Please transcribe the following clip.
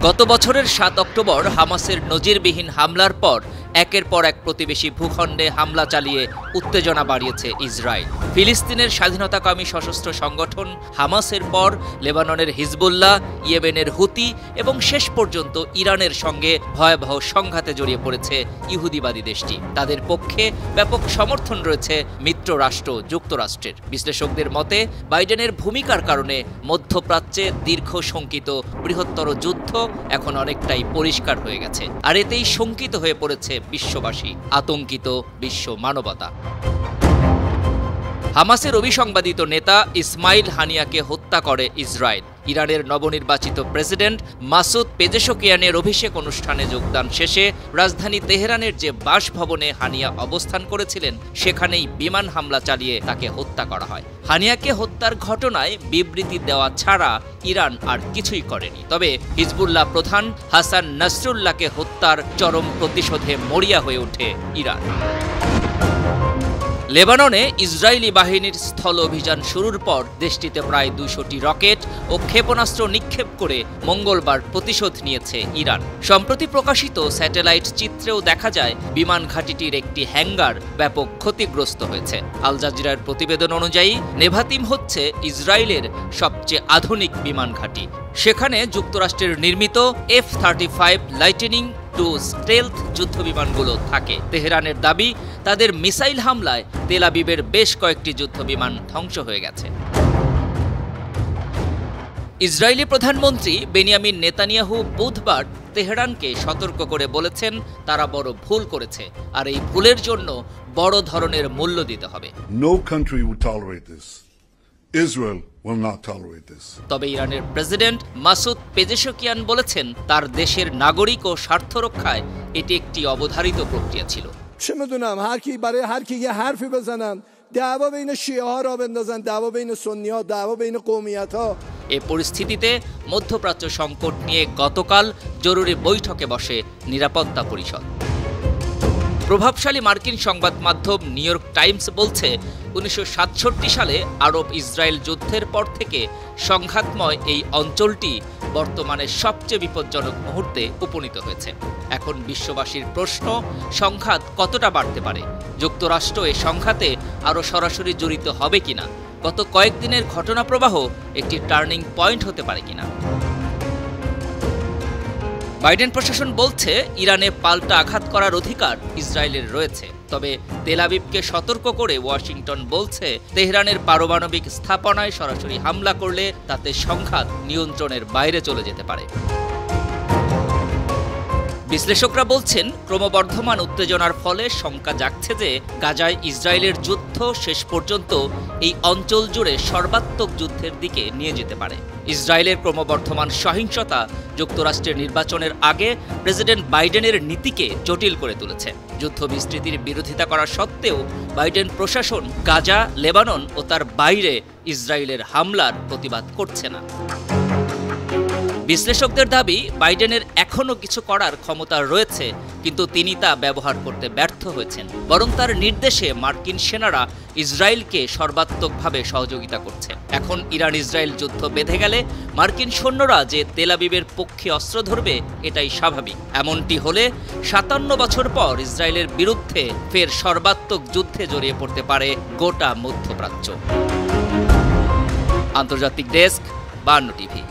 গত বছরের ৭ অক্টোবর হামাসের নজিরবিহীন হামলার পর একের পর এক প্রতিবেশী ভূখণ্ডে হামলা চালিয়ে উত্তেজনা বাড়িয়েছে ইসরায়েল। ফিলিস্তিনের স্বাধীনতাকামী সশস্ত্র সংগঠন হামাসের পর লেবাননের হিজবুল্লাহ, ইয়েমেনের হুতি এবং শেষ পর্যন্ত ইরানের সঙ্গে ভয়াবহ সংঘাতে জড়িয়ে পড়েছে ইহুদিবাদী দেশটি। তাদের পক্ষে ব্যাপক সমর্থন রয়েছে মিত্র রাষ্ট্র যুক্তরাষ্ট্রের। বিশ্লেষকদের মতে বাইডেনের ভূমিকার কারণে মধ্যপ্রাচ্যে দীর্ঘ শঙ্কিত বৃহত্তর যুদ্ধ এখন অনেকটাই পরিষ্কার হয়ে গেছে, আর এতেই শঙ্কিত হয়ে পড়েছে বিশ্ববাসী, আতঙ্কিত বিশ্ব মানবতা। হামাসের অবিসংবাদিত নেতা ইসমাইল হানিয়াকে হত্যা করে ইসরায়েল। ইরানের নবনির্বাচিত প্রেসিডেন্ট মাসুদ পেজেশকিয়ানের অভিষেক অনুষ্ঠানে যোগদান শেষে রাজধানী তেহরানের যে বাসভবনে হানিয়া অবস্থান করেছিলেন সেখানেই বিমান হামলা চালিয়ে তাকে হত্যা করা হয়। হানিয়াকে হত্যার ঘটনায় বিবৃতি দেওয়া ছাড়া ইরান আর কিছুই করেনি। তবে হিজবুল্লাহ প্রধান হাসান নাসরুল্লাহকে হত্যার চরম প্রতিশোধে মরিয়া হয়ে ওঠে ইরান। লেবাননে ইসরায়েলি বাহিনীর স্থল অভিযান শুরুর পর দেশটিতে প্রায় ২০০টি রকেট ও ক্ষেপণাস্ত্র নিক্ষেপ করে মঙ্গলবার প্রতিশোধ নিয়েছে ইরান। সম্প্রতি প্রকাশিত স্যাটেলাইট চিত্রেও দেখা যায় বিমান ঘাঁটিটির একটি হ্যাঙ্গার ব্যাপক ক্ষতিগ্রস্ত হয়েছে। আল জাজিরার প্রতিবেদন অনুযায়ী নেভাতিম হচ্ছে ইসরায়েলের সবচেয়ে আধুনিক বিমান ঘাঁটি। সেখানে যুক্তরাষ্ট্রের নির্মিত F-35 লাইটেনিং II স্টেলথ যুদ্ধবিমানগুলো থাকে। তেহরানের দাবি, তাদের মিসাইল হামলায় তেল আবিবের বেশ কয়েকটি যুদ্ধবিমান ধ্বংস হয়ে গেছে। ইসরায়েলি প্রধানমন্ত্রী বেনিয়ামিন নেতানিয়াহু বুধবার তেহরানকে সতর্ক করে বলেছেন তারা বড় ভুল করেছে, আর এই ভুলের জন্য বড় ধরনের মূল্য দিতে হবে। No country would tolerate this. Israel will not tolerate this. তবে ইরানের প্রেসিডেন্ট মাসুদ পেজেশকিয়ান বলেছেন তার দেশের নাগরিক ও স্বার্থ রক্ষায় এটি একটি অবধারিত প্রক্রিয়া ছিল। چه میدونم هر کی یه حرفی بزنن دعوا بین شیعه ها را بندازن دعوا بین سنی ها دعوا بین قومیت ها। এই পরিস্থিতিতে মধ্যপ্রাচ্য সংকট নিয়ে গতকাল জরুরি বৈঠকে বসে নিরাপত্তা পরিষদ। প্রভাবশালী মার্কিন সংবাদ মাধ্যম নিউ ইয়র্ক টাইমস বলছে ১৯৬৭ সালে আরব ইসরায়েল যুদ্ধের পর থেকে সংঘাতময় এই অঞ্চলটি বর্তমানে সবচেয়ে বিপজ্জনক মুহূর্তে উপনীত হয়েছে। এখন বিশ্ববাসীর প্রশ্ন, সংঘাত কতটা বাড়তে পারে? যুক্তরাষ্ট্র এই সংঘাতে আরও সরাসরি জড়িত হবে কিনা? গত কয়েকদিনের ঘটনা প্রবাহ একটি টার্নিং পয়েন্ট হতে পারে কিনা? বাইডেন প্রশাসন বলছে ইরানে পাল্টা আঘাত করার অধিকার ইসরায়েলের রয়েছে। তবে তেল আবিবকে সতর্ক করে ওয়াশিংটন বলছে তেহরানের পারমাণবিক স্থাপনায় সরাসরি হামলা করলে তাতে সংঘাত নিয়ন্ত্রণের বাইরে চলে যেতে পারে। বিশ্লেষকরা বলছেন ক্রমবর্ধমান উত্তেজনার ফলে শঙ্কা জাগছে যে গাজায় ইসরায়েলের যুদ্ধ শেষ পর্যন্ত এই অঞ্চল জুড়ে সর্বাত্মক যুদ্ধের দিকে নিয়ে যেতে পারে। ইসরায়েলের ক্রমবর্ধমান সহিংসতা যুক্তরাষ্ট্রের নির্বাচনের আগে প্রেসিডেন্ট বাইডেনের নীতিকে জটিল করে তুলেছে। যুদ্ধ বিস্তৃতির বিরোধিতা করা সত্ত্বেও বাইডেন প্রশাসন গাজা, লেবানন ও তার বাইরে ইসরায়েলের হামলার প্রতিবাদ করছে না। বিশ্লেষকদের দাবি, বাইডেনের এখনও কিছু করার ক্ষমতা রয়েছে, কিন্তু তিনি তা ব্যবহার করতে ব্যর্থ হয়েছেন। বরং তার নির্দেশে মার্কিন সেনারা ইসরায়েলকে সর্বাত্মকভাবে সহযোগিতা করছে। এখন ইরান ইসরায়েল যুদ্ধ বেঁধে গেলে মার্কিন সৈন্যরা যে তেল আবিবের পক্ষে অস্ত্র ধরবে এটাই স্বাভাবিক। এমনটি হলে ৫৭ বছর পর ইসরায়েলের বিরুদ্ধে ফের সর্বাত্মক যুদ্ধে জড়িয়ে পড়তে পারে গোটা মধ্যপ্রাচ্য। আন্তর্জাতিক ডেস্ক, ৫২ টিভি।